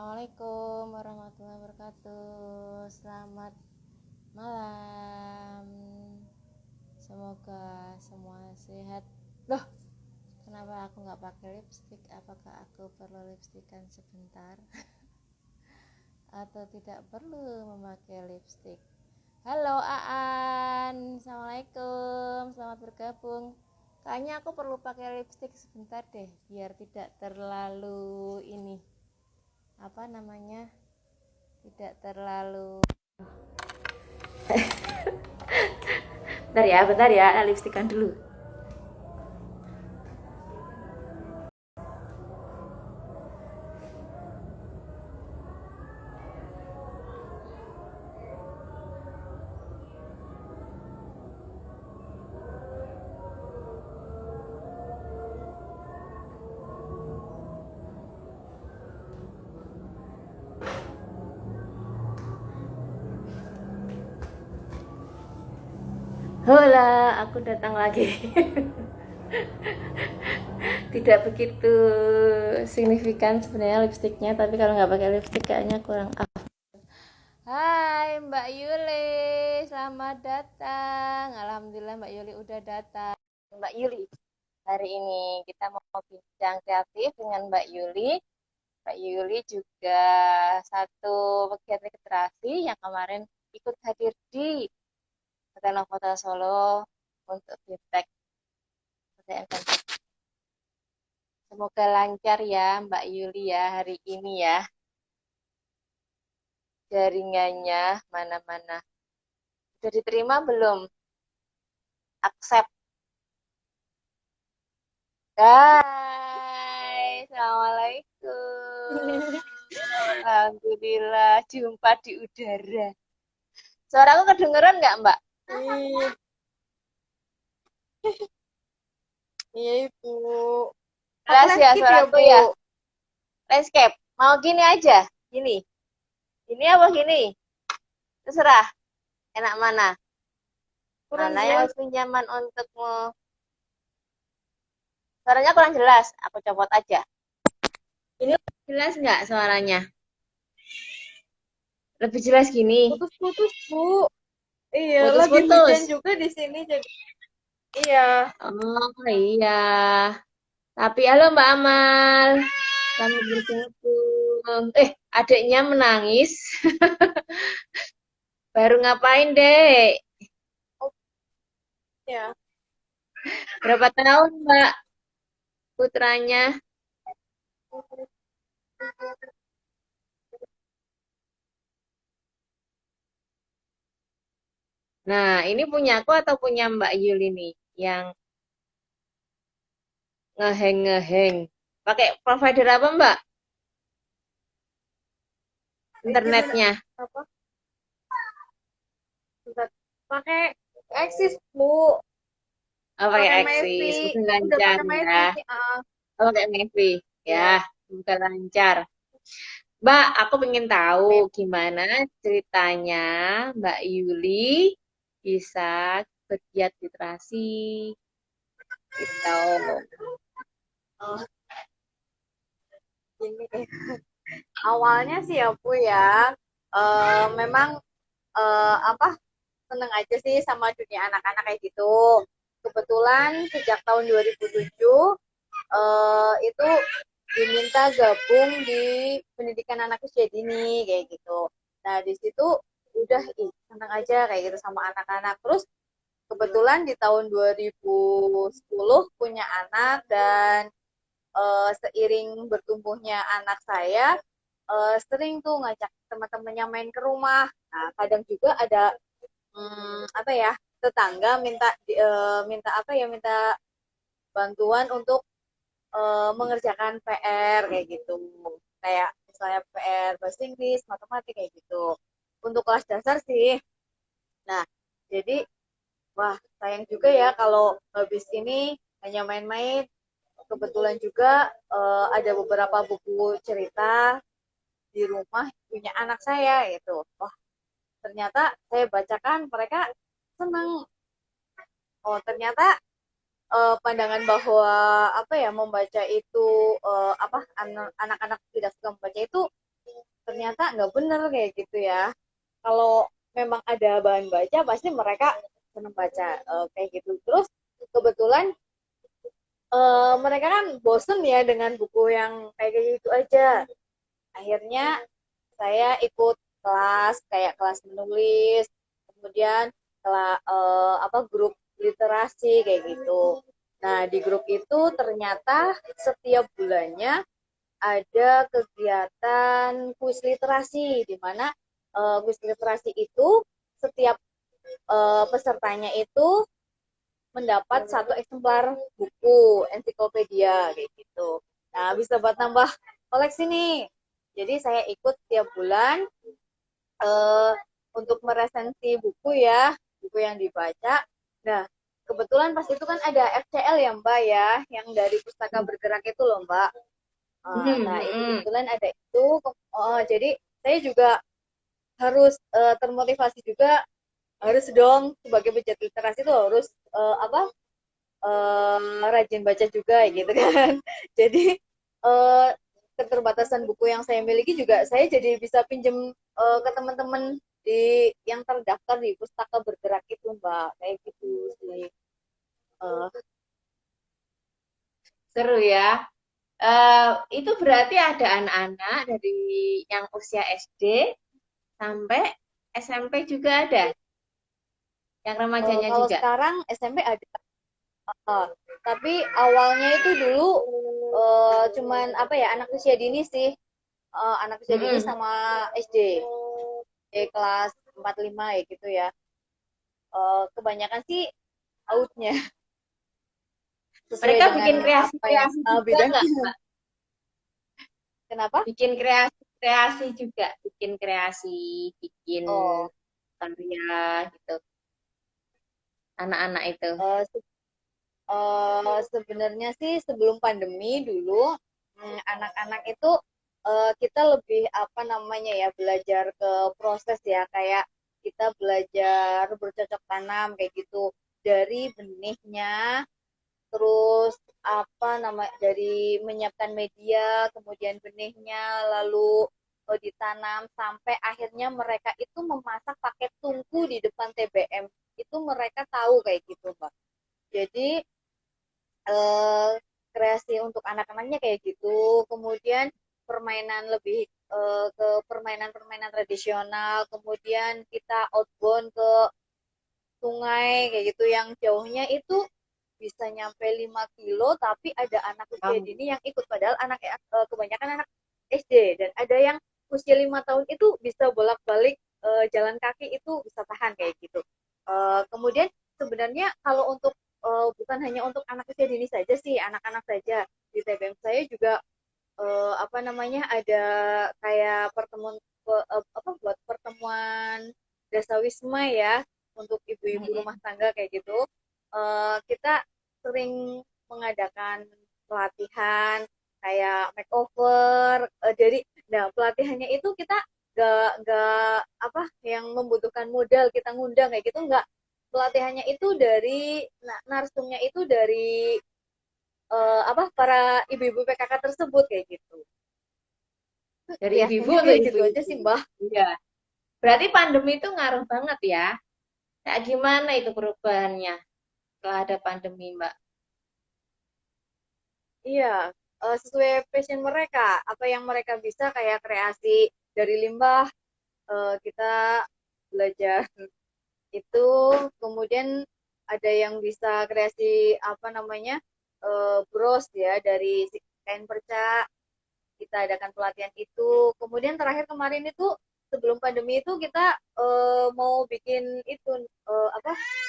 Assalamualaikum warahmatullahi wabarakatuh. Selamat malam. Semoga semua sehat. Loh, kenapa aku nggak pakai lipstik? Apakah aku perlu lipstikan sebentar? Atau tidak perlu memakai lipstik? Halo Aan, Assalamualaikum. Selamat bergabung. Kayaknya aku perlu pakai lipstik sebentar deh, biar tidak terlalu ini. Apa namanya? Tidak terlalu. Bentar ya, lipstikan dulu. Hola, aku datang lagi. Tidak begitu signifikan sebenarnya lipstiknya, tapi kalau nggak pakai lipstik kayaknya kurang up. Hai Mbak Yuli, selamat datang. Alhamdulillah Mbak Yuli udah datang. Mbak Yuli, hari ini kita mau bincang kreatif dengan Mbak Yuli. Mbak Yuli juga satu pegiat literasi yang kemarin ikut hadir di Hotel Kota Solo untuk feedback PTM. Semoga lancar ya Mbak Yuli ya hari ini ya. Jaringannya mana-mana. Sudah diterima belum? Accept. Hai, Assalamualaikum. Alhamdulillah jumpa di udara. Suaraku kedengeran nggak Mbak? Iya Ibu. Jelas ya suaraku Bu. ya. Landscape. Mau gini aja. Gini. Ini apa gini? Terserah. Enak mana? Kurang Mana yang jelas. lebih nyaman untukmu? Suaranya kurang jelas. Aku copot aja. Ini jelas nggak suaranya? Lebih jelas gini. Putus-putus Bu. Iya, lagi Putus-putus. hujan juga di sini jadi. Iya. Oh iya. Tapi halo Mbak Amal. Selamat bergabung. Adiknya menangis. Baru ngapain, Dek? Oh, ya. Berapa tahun, Mbak, putranya? Nah, ini punya aku atau punya Mbak Yuli nih yang ngeheng-ngeheng. Pakai provider apa, Mbak? Internetnya. Apa? Bentar. Pakai Axis Bu. Oh, pakai Pakai Axis. Mevi. Bukan Udah lancar pakai ya. Mevi. Oh, pakai Mevi. Ya, Iya. bukan lancar. Mbak, aku pengen tahu gimana ceritanya Mbak Yuli bisa bergiat literasi gitu. Oh, gini. Awalnya sih ya Bu ya. Memang apa seneng aja sih sama dunia anak-anak kayak gitu. Kebetulan sejak tahun 2007 itu diminta gabung di pendidikan anak usia dini kayak gitu. Nah di situ udah seneng aja kayak gitu sama anak-anak. Terus kebetulan di tahun 2010 punya anak dan seiring bertumbuhnya anak saya sering tuh ngajak teman-temannya main ke rumah. Nah kadang juga ada apa ya tetangga minta apa ya minta bantuan untuk mengerjakan PR kayak gitu kayak misalnya PR bahasa Inggris matematik kayak gitu untuk kelas dasar sih. Nah jadi wah sayang juga ya kalau habis ini hanya main-main. Kebetulan juga ada beberapa buku cerita di rumah punya anak saya gitu. Wah ternyata saya bacakan mereka senang. Oh ternyata pandangan bahwa apa ya membaca itu apa anak-anak tidak suka membaca itu ternyata nggak bener kayak gitu ya. Kalau memang ada bahan baca pasti mereka senang baca kayak gitu. Terus kebetulan mereka kan bosen ya dengan buku yang kayak gitu aja. Akhirnya saya ikut kelas kayak kelas menulis, kemudian grup literasi kayak gitu. Nah, di grup itu ternyata setiap bulannya ada kegiatan kuis literasi, di mana kuis literasi itu setiap pesertanya itu mendapat satu eksemplar buku ensiklopedia kayak gitu. Nah, bisa buat nambah koleksi nih. Jadi saya ikut tiap bulan eh, untuk meresensi buku ya, buku yang dibaca. Nah, kebetulan pas itu kan ada FCL ya Mbak ya, yang dari Pustaka Bergerak itu loh Mbak. Nah, itu kebetulan ada itu. Jadi saya juga harus termotivasi juga, harus dong sebagai pegiat literasi itu harus rajin baca juga gitu kan. Jadi uh, keterbatasan buku yang saya miliki juga saya jadi bisa pinjem ke teman-teman di yang terdaftar di Pustaka Bergerak itu Mbak, kayak gitu sih. Uh, Seru ya. Itu berarti ada anak-anak dari yang usia SD sampai SMP juga ada, yang remajanya Kalau juga. sekarang SMP ada, uh, tapi awalnya itu dulu cuman apa ya, anak usia dini sih, anak usia dini Mm-mm. sama SD, kelas 4 5 ya gitu ya. Kebanyakan sih outnya sesuai Mereka dengan bikin apa yang kreasi-kreasi juga nggak, bidangnya. Mbak? Kenapa? Bikin kreasi-kreasi juga, bikin kreasi, bikin Oh, karya gitu, anak-anak itu. sebenarnya sih sebelum pandemi dulu, anak-anak itu kita lebih apa namanya ya, belajar ke proses ya, kayak kita belajar bercocok tanam kayak gitu, dari benihnya, terus apa nama, dari menyiapkan media, kemudian benihnya, lalu ditanam sampai akhirnya mereka itu memasak pakai tungku di depan TBM, itu mereka tahu kayak gitu Mbak. Jadi eh, kreasi untuk anak-anaknya kayak gitu, kemudian permainan lebih ke permainan-permainan tradisional, kemudian kita outbound ke sungai kayak gitu yang jauhnya itu bisa nyampe 5 kilo, tapi ada anak usia Wow. dini yang ikut, padahal kebanyakan anak SD, dan ada yang usia 5 tahun itu bisa bolak-balik jalan kaki itu bisa tahan kayak gitu. Kemudian sebenarnya kalau untuk bukan hanya untuk anak usia dini saja sih, anak-anak saja, di TBM saya juga apa namanya, ada kayak pertemuan buat pertemuan dasawisma ya, untuk ibu-ibu rumah Mm-mm. tangga kayak gitu. Kita sering mengadakan pelatihan kayak makeover, nah pelatihannya itu kita gak apa yang membutuhkan modal kita ngundang kayak gitu, nggak. Pelatihannya itu dari, nah, narsumnya itu dari para ibu-ibu PKK tersebut kayak gitu. Dari ibu-ibu Biasanya tuh kayak gitu aja ibu-ibu. sih Mbak. Iya. Berarti pandemi itu ngaruh banget ya. Kayak gimana itu perubahannya setelah ada pandemi, Mbak? Iya, sesuai passion mereka, apa yang mereka bisa, kayak kreasi dari limbah, kita belajar itu, kemudian ada yang bisa kreasi apa namanya, bros ya, dari kain perca, kita adakan pelatihan itu. Kemudian terakhir kemarin itu, sebelum pandemi itu kita mau bikin itu,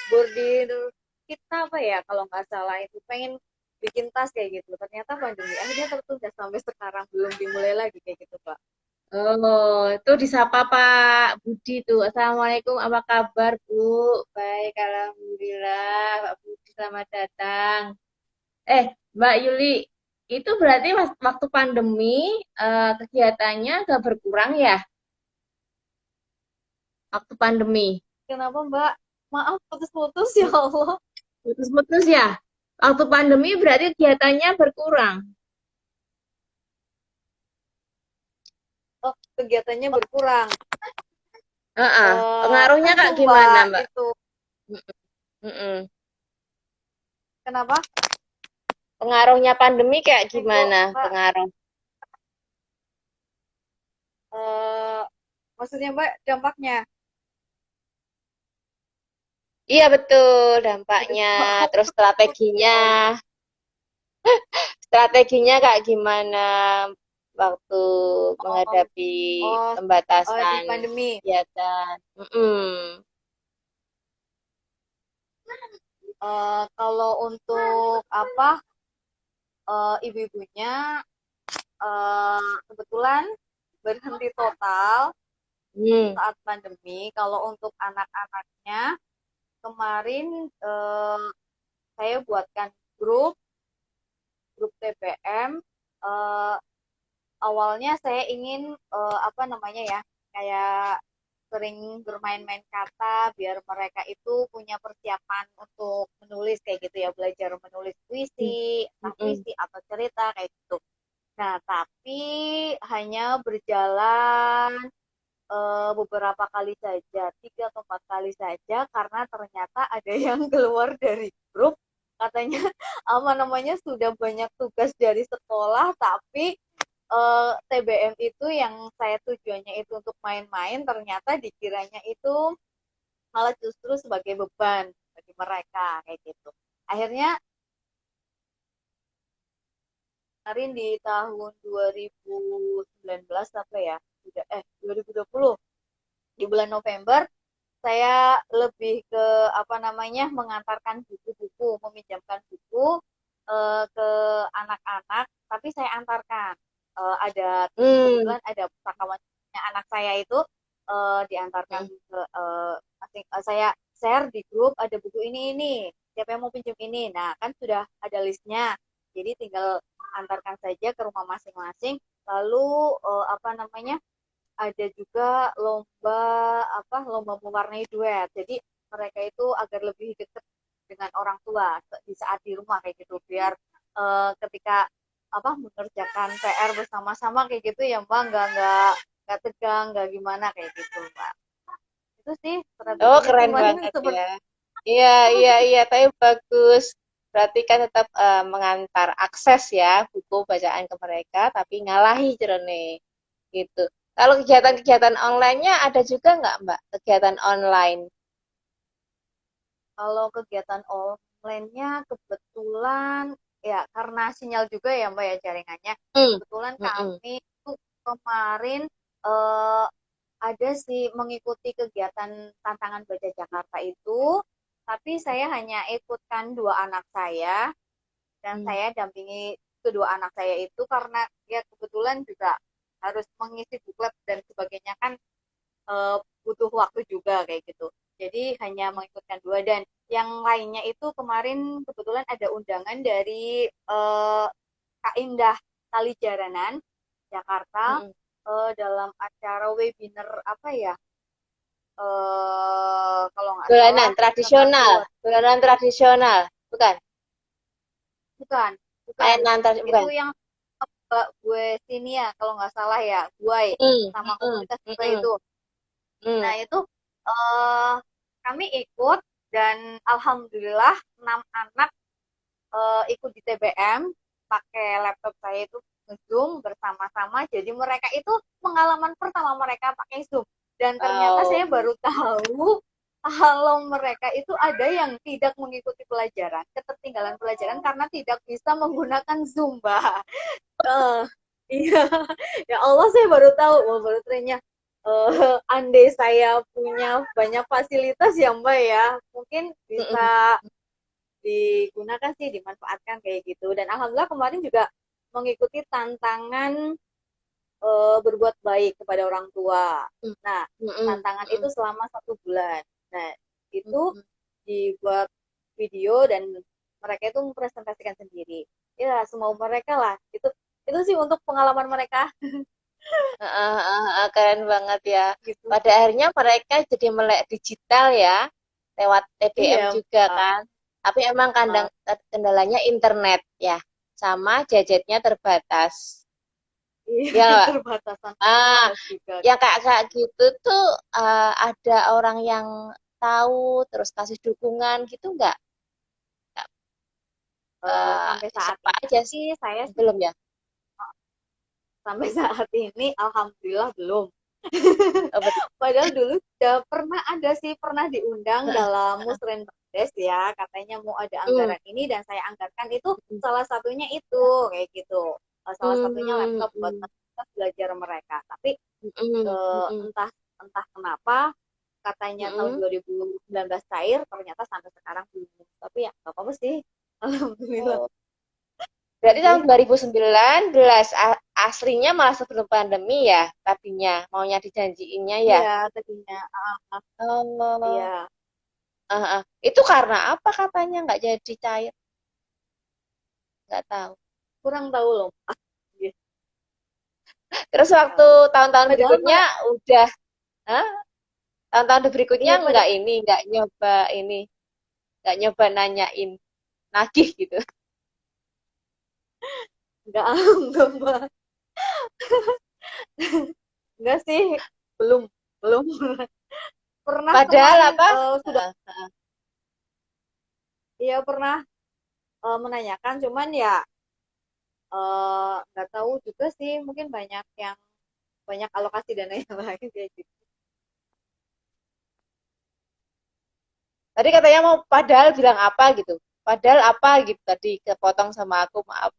bordir kita apa ya, kalau nggak salah itu pengen bikin tas kayak gitu. Ternyata pandemi akhirnya tertunda sampai sekarang belum dimulai lagi kayak gitu Pak. Oh, itu disapa Pak Budi tuh. Assalamualaikum, apa kabar Bu? Baik, Alhamdulillah. Pak Budi, selamat datang. Mbak Yuli, itu berarti waktu pandemi kegiatannya agak berkurang ya? Waktu pandemi. Kenapa Mbak? Maaf putus-putus ya Allah. Putus-putus ya? Waktu pandemi berarti kegiatannya berkurang. Oh, kegiatannya berkurang. Pengaruhnya Kan Kak gimana, Zumba Mbak? itu Mm-mm. kenapa? Pengaruhnya pandemi kayak Nego, gimana? Mbak. Pengaruh. Eh, maksudnya Mbak dampaknya Iya betul, gitu. dampaknya, terus strateginya, strateginya kayak gimana waktu Oh, menghadapi oh, di pembatasan pandemi. kegiatan. Mm-mm. Kalau untuk apa ibu-ibunya kebetulan berhenti total Hmm. saat pandemi. Kalau untuk anak-anaknya kemarin saya buatkan grup grup TBM. eh, Awalnya saya ingin apa namanya ya, kayak sering bermain-main kata biar mereka itu punya persiapan untuk menulis kayak gitu ya, belajar menulis puisi, entah Mm-mm. puisi atau cerita kayak gitu. Nah, tapi hanya berjalan beberapa kali saja, 3 atau 4 kali saja, karena ternyata ada yang keluar dari grup, katanya apa namanya sudah banyak tugas dari sekolah, tapi TBM itu yang saya tujuannya itu untuk main-main, ternyata dikiranya itu malah justru sebagai beban bagi mereka kayak gitu. Akhirnya kemarin di tahun 2019 apa ya? 2020 di bulan November saya lebih ke apa namanya mengantarkan buku-buku, meminjamkan buku ke anak-anak, tapi saya antarkan. Ada Hmm. kebetulan ada pustakawannya anak saya itu diantarkan ke saya share di grup, ada buku ini, siapa yang mau pinjam ini. Nah, kan sudah ada listnya. Jadi tinggal antarkan saja ke rumah masing-masing. Lalu apa namanya? Ada juga lomba mewarnai duet, jadi mereka itu agar lebih dekat dengan orang tua di saat di rumah kayak gitu, biar ketika mengerjakan PR bersama-sama kayak gitu ya Mbak, nggak tegang, nggak gimana kayak gitu Mbak. Itu sih Oh, strateginya keren kemarin banget seperti ya. Iya, iya, iya, tapi bagus. Berarti kan tetap mengantar akses ya buku bacaan ke mereka, tapi ngalahi jerone gitu. Kalau kegiatan-kegiatan online-nya ada juga nggak, Mbak? Kegiatan online. kalau kegiatan online-nya kebetulan ya karena sinyal juga ya Mbak ya jaringannya, Hmm. kebetulan Mm-mm. kami itu kemarin eh, ada sih mengikuti kegiatan tantangan baca Jakarta itu, tapi saya hanya ikutkan 2 anak saya dan Hmm. saya dampingi kedua anak saya itu karena ya kebetulan juga harus mengisi buklet dan sebagainya kan, butuh waktu juga kayak gitu. Jadi hanya mengikutkan 2, dan yang lainnya itu kemarin kebetulan ada undangan dari Kak Indah Kalijaranan Jakarta, Mm-mm. dalam acara webinar apa ya, kalau nggak salah Dolanan tentang tradisional, keluar. dolanan tradisional, bukan? Bukan, bukan. Mainan Itu bukan? yang gue sini ya kalau nggak salah ya, gue Hmm. sama Mm-mm. komunitas gue Mm-mm. itu. Nah Hmm. itu eh, kami ikut, dan alhamdulillah 6 anak ikut di TBM pakai laptop saya itu Zoom bersama-sama. Jadi mereka itu pengalaman pertama mereka pakai Zoom, dan ternyata Oh. saya baru tahu kalau mereka itu ada yang tidak mengikuti pelajaran, ketertinggalan pelajaran karena tidak bisa menggunakan Zoom, Mbak. Eh, iya, ya Allah saya baru tahu, baru ternyata andai saya punya banyak fasilitas ya Mbak ya, mungkin Mm-mm. bisa digunakan sih, dimanfaatkan kayak gitu. Dan alhamdulillah kemarin juga mengikuti tantangan berbuat baik kepada orang tua. Nah, Mm-mm. tantangan itu Mm-mm. selama 1 bulan. Nah, itu Mm-mm. dibuat video dan mereka itu mempresentasikan sendiri. Ya, semua mereka lah. Itu sih untuk pengalaman mereka Keren banget ya. gitu. Pada akhirnya mereka jadi melek digital ya, lewat TDM Iya, juga kan. Tapi emang kendalanya internet ya, sama gadgetnya terbatas. Iya, Ya nggak, Mbak? keterbatasan Ah, fasilitas juga. yang kayak kayak gitu tuh ada orang yang tahu terus kasih dukungan gitu nggak? Sampai saat Siapa ini aja sih? sih saya sih Belum ya? sampai saat ini alhamdulillah belum. Oh, betul. Padahal dulu udah pernah ada sih, pernah diundang dalam Musren Bangdes ya, katanya mau ada Hmm. anggaran ini dan saya anggarkan itu salah satunya itu kayak gitu. Salah satunya Hmm. laptop buat Hmm. fasilitas belajar mereka. Tapi Hmm. Hmm. entah entah kenapa katanya tahun Hmm. 2019 cair, ternyata sampai sekarang belum. Tapi ya nggak apa-apa sih. Alhamdulillah. Oh. Berarti tahun Tapi 2019 aslinya malah sebelum pandemi ya, tadinya maunya dijanjiinnya ya. iya tadinya Oh, iya itu karena apa katanya nggak jadi cair? Nggak tahu. kurang tahu loh. Iya, Terus kurang waktu tahu. tahun-tahun Padahal berikutnya udah, hah? Tahun-tahun berikutnya iya pada nggak nyoba nanyain nagih gitu. nggak enggak mbak, nggak sih, belum belum pernah Padahal kemarin apa? sudah Heeh, heeh. iya pernah menanyakan cuman ya nggak tahu juga sih, mungkin banyak yang banyak alokasi dana yang lain kayak gitu. Tadi katanya mau padahal bilang apa gitu. Padahal apa gitu tadi kepotong sama aku, maaf.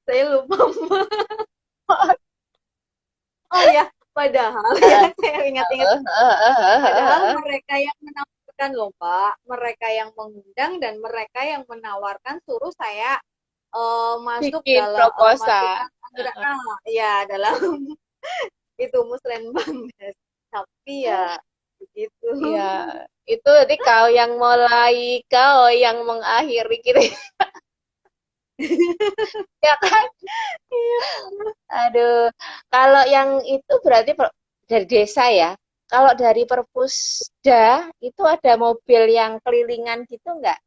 Saya lupa mbak. Oh ya, padahal ya Heeh, saya ingat-ingat, heeh, heeh, heeh, padahal heeh. mereka yang menawarkan lomba, mereka yang mengundang dan mereka yang menawarkan suruh saya masuk Bikin dalam proposal. masukkan anggaran ya dalam itu musrenbang guys, tapi ya begitu. Iya, itu nanti kau yang mulai, kau yang mengakhiri gitu. Ya kan? Aduh, kalau yang itu berarti dari desa ya. Kalau dari Perpusda itu ada mobil yang kelilingan gitu nggak?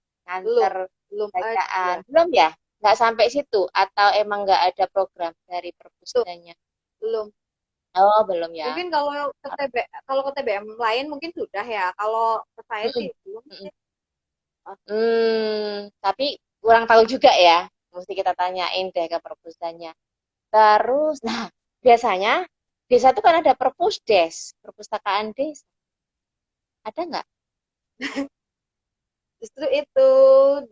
belum Nganter belum bacaan. ada Belum ya? Nggak sampai situ? Atau emang nggak ada program dari belum Perpusdanya? belum Oh, belum ya. mungkin kalau ke TBM lain mungkin sudah ya, kalau ke saya Mm-mm. sih belum Mm-mm. sih. Ah, Tapi kurang tahu juga ya. Mesti kita tanyain deh ke Perpusdanya. Terus, nah, biasanya desa itu kan ada perpusdes, perpustakaan desa. Ada nggak? justru itu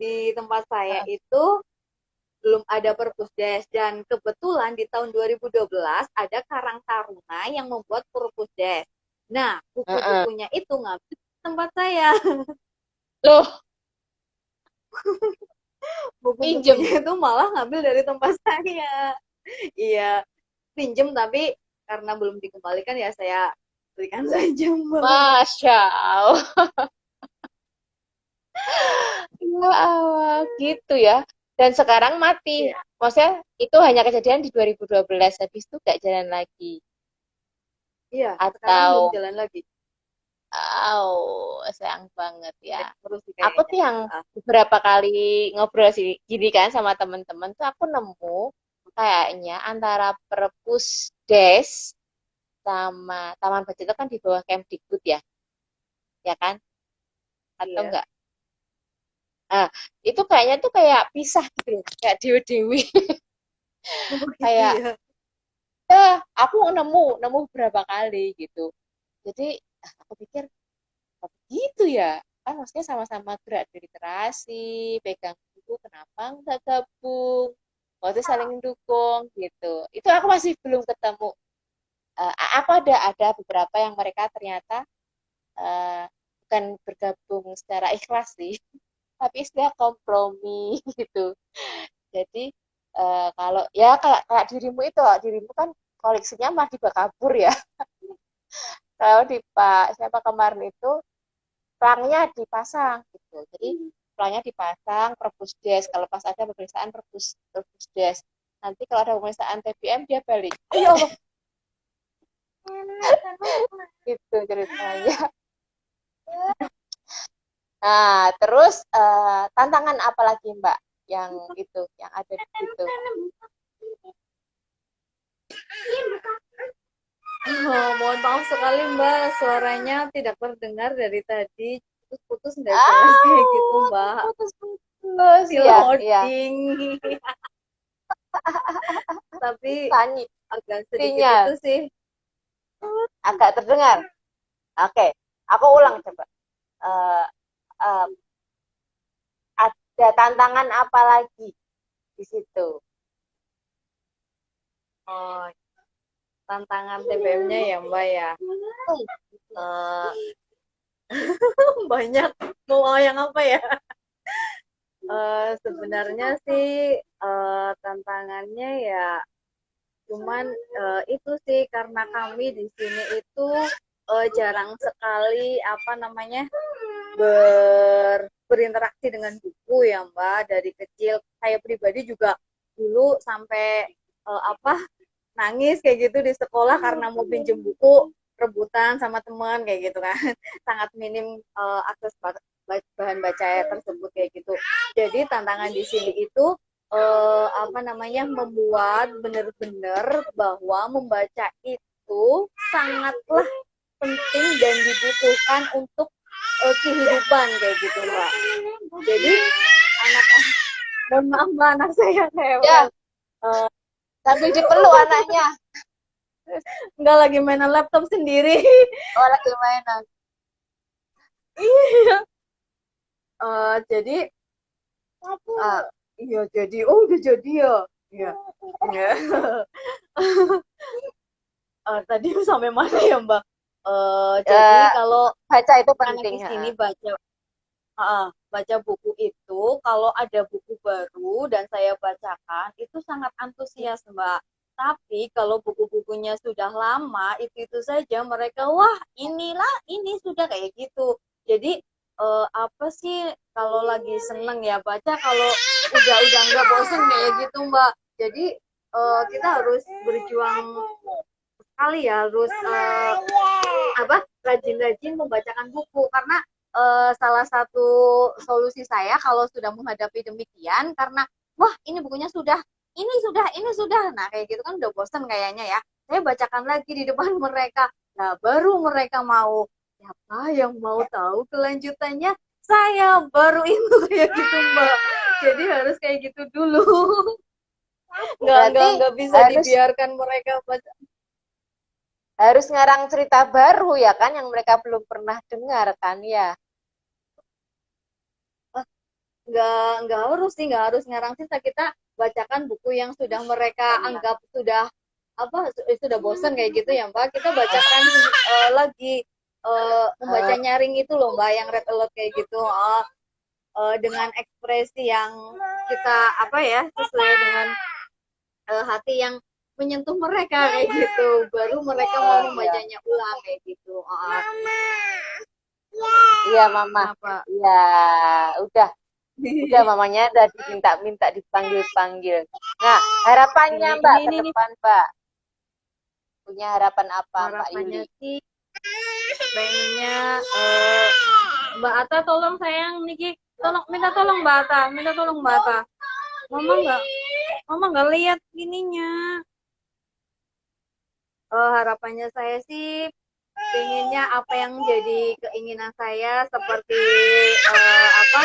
di tempat saya Heeh, itu belum ada perpusdes dan kebetulan di tahun 2012 ada Karang Taruna yang membuat perpusdes. Nah, heeh. buku-bukunya itu ngambil di tempat saya. Loh, Buku-bukunya pinjem. itu malah ngambil dari tempat saya. Iya, pinjem tapi karena belum dikembalikan ya saya berikan saja mbak. Masya Allah. Ya Allah, gitu ya. Dan sekarang mati. Iya, Maksudnya itu hanya kejadian di 2012, habis itu nggak jalan lagi. iya sekarang belum Atau, jalan lagi. sayang banget ya. Terus sih Aku kayaknya. tuh yang beberapa kali ngobrol sih, gini kan sama temen-temen tuh aku nemu kayaknya antara Perpusdes sama Taman Baca itu kan di bawah Kemdikbud ya, ya kan? Atau Iya. enggak? Nah, itu kayaknya tuh kayak pisah gitu loh, kayak dewi-dewi. Oh gitu Kayak, ya. aku nemu berapa kali gitu. Jadi, aku pikir, oh gitu ya? Kan maksudnya sama-sama gerak di literasi, pegang buku, kenapa enggak gabung? Waktu saling mendukung gitu. Itu aku masih belum ketemu. Aku ada beberapa yang mereka ternyata eh, bukan bergabung secara ikhlas sih, tapi istilah kompromi gitu. Jadi kalau ya kayak dirimu itu, dirimu kan koleksinya mah kabur ya. Kalau di Pak siapa kemarin itu pelangnya dipasang gitu. Jadi pelangnya dipasang Perpusdes. Kalau pas ada pemeriksaan Perpusdes. Nanti kalau ada pemeriksaan TBM dia balik. Oh ya Allah, gitu ceritanya. Nah, terus tantangan apa lagi Mbak yang itu yang ada di situ? Oh, mohon maaf sekali Mbak, suaranya tidak terdengar dari tadi, putus-putus nggak jelas kayak gitu Ah, Mbak. putus-putus Still ya, ya. loading, tapi Tanya, agak sedikit sinyal itu sih. agak terdengar. Oke, aku ulang coba. Eh, eh, ada tantangan apa lagi di situ? Oh, tantangan TBM-nya ya Mbak ya. Eh, banyak, mau yang apa ya? Sebenarnya sih tantangannya ya cuman itu sih karena kami di sini itu jarang sekali apa namanya berinteraksi dengan buku ya Mbak dari kecil. Saya pribadi juga dulu sampai apa nangis kayak gitu di sekolah karena mau pinjem buku rebutan sama teman kayak gitu kan. Sangat minim akses bahan baca tersebut kayak gitu. Jadi tantangan di sini itu apa namanya membuat benar-benar bahwa membaca itu sangatlah penting dan dibutuhkan untuk kehidupan kayak gitu Mbak. Jadi anak mohon maaf Mbak, anak saya Ya, kayak sambil dipeluk anaknya. nggak lagi mainan laptop sendiri. Oh, lagi mainan. Iya. Jadi uh, iya jadi oh udah jadi ya. Iya. Iya. Tadi sampai mana ya Mbak? Jadi Eh, kalau baca itu anak penting. di Ha. sini baca buku itu kalau ada buku baru dan saya bacakan itu sangat antusias Mbak. Tapi kalau buku-bukunya sudah lama itu saja mereka wah inilah ini sudah kayak gitu. Jadi apa sih kalau lagi seneng ya baca kalau udah nggak bosen kayak gitu Mbak. Jadi kita harus berjuang sekali ya harus apa rajin-rajin membacakan buku karena salah satu solusi saya kalau sudah menghadapi demikian karena wah ini bukunya sudah ini sudah nah kayak gitu kan udah bosan kayaknya ya saya bacakan lagi di depan mereka nah baru mereka mau siapa yang mau tahu kelanjutannya saya baru itu kayak gitu Mbak jadi harus kayak gitu dulu Berarti nggak bisa harus dibiarkan mereka baca harus ngarang cerita baru ya kan yang mereka belum pernah dengar kan ya. nggak harus ngarang cerita kita bacakan buku yang sudah mereka anggap sudah apa sudah bosan kayak gitu ya Mbak kita bacakan lagi membaca Eh, nyaring itu loh Mbak yang red alert kayak gitu dengan ekspresi yang kita apa ya sesuai dengan hati yang menyentuh mereka kayak gitu baru mereka mau iya. membacanya ulang kayak gitu Iya, Mama. apa Iya, udah. Udah mamanya udah diminta-minta dipanggil-panggil. Nah, harapannya Mbak ke ini nih depan, Mbak. Punya harapan apa, Mbak harapannya Yuli? sih pengennya Mbak Ata tolong sayang Niki tolong minta tolong Mbak Ata mama nggak lihat ininya harapannya saya sih pengennya apa yang jadi keinginan saya seperti apa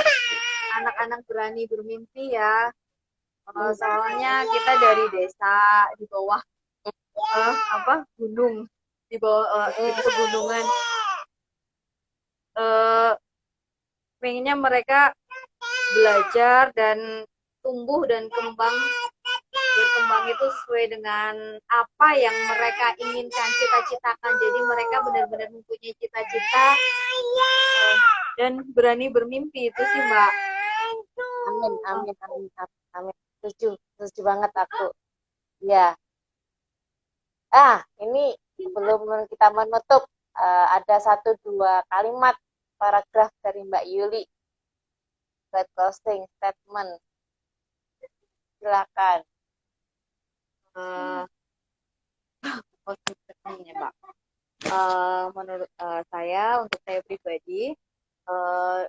anak-anak berani bermimpi ya soalnya kita dari desa di bawah apa gunung di bawah di pegunungan eh, pengennya mereka belajar dan tumbuh dan berkembang itu sesuai dengan apa yang mereka inginkan cita-citakan jadi mereka benar-benar mempunyai cita-cita dan berani bermimpi itu sih Mbak Amin, amin, amin, amin, amin. Setuju, setuju banget aku. Ya. Ini sebelum kita menutup, ada satu dua kalimat paragraf dari Mbak Yuli buat closing statement. Silakan. uh, ya Mbak menurut saya untuk saya pribadi uh,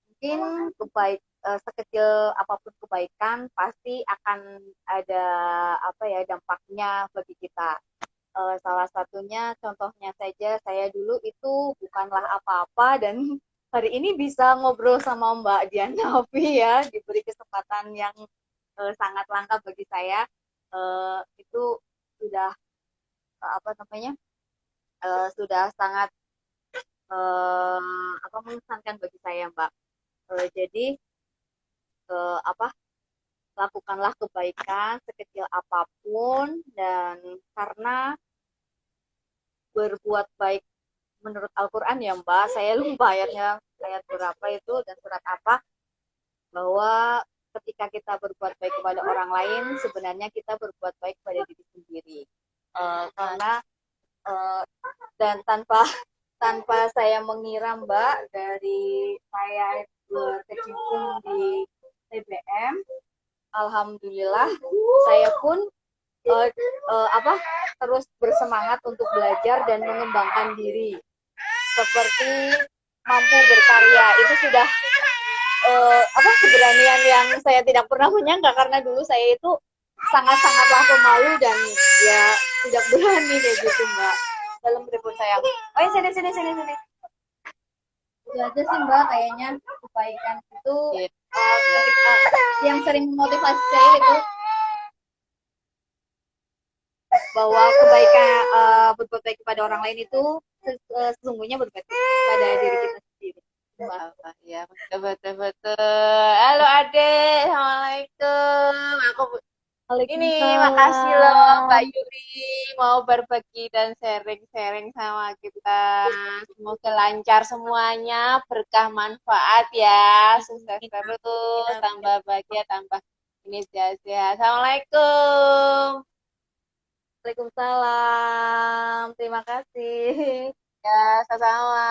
mungkin sekecil apapun kebaikan pasti akan ada apa ya dampaknya bagi kita Salah satunya, contohnya saja, saya dulu itu bukanlah apa-apa dan hari ini bisa ngobrol sama Mbak Dian Nafi ya, diberi kesempatan yang sangat langka bagi saya. Itu sudah apa namanya, sudah sangat mengesankan bagi saya, Mbak. Jadi apa, lakukanlah kebaikan sekecil apapun, dan karena berbuat baik menurut Al-Quran ya Mbak, saya lupa ayatnya, ayat berapa itu dan surat apa, bahwa ketika kita berbuat baik kepada orang lain, sebenarnya kita berbuat baik kepada diri sendiri. Karena uh, dan tanpa tanpa saya mengira Mbak, dari saya berkecimpung di TBM, alhamdulillah saya pun uh, apa terus bersemangat untuk belajar dan mengembangkan diri, seperti mampu berkarya. Itu sudah keberanian yang saya tidak pernah menyangka, karena dulu saya itu sangat-sangatlah pemalu dan ya tidak berani kayak gitu Mbak dalam hidup saya. Oh sini sini sini sini. Itu aja sih Mbak, kayaknya kebaikan itu yang sering memotivasi saya itu bahwa kebaikan, berbuat baik kepada orang lain itu sesungguhnya berbuat baik pada diri kita sendiri. Ya, betul, betul, betul. Halo Ade, Assalamualaikum. Ini makasih loh Mbak Yuli mau berbagi dan sharing-sharing sama kita. Semoga lancar semuanya, berkah manfaat ya. Sukses terus, tambah bahagia, tambah ini sehat-sehat. Assalamualaikum. Waalaikumsalam. Terima kasih. Ya, sama-sama.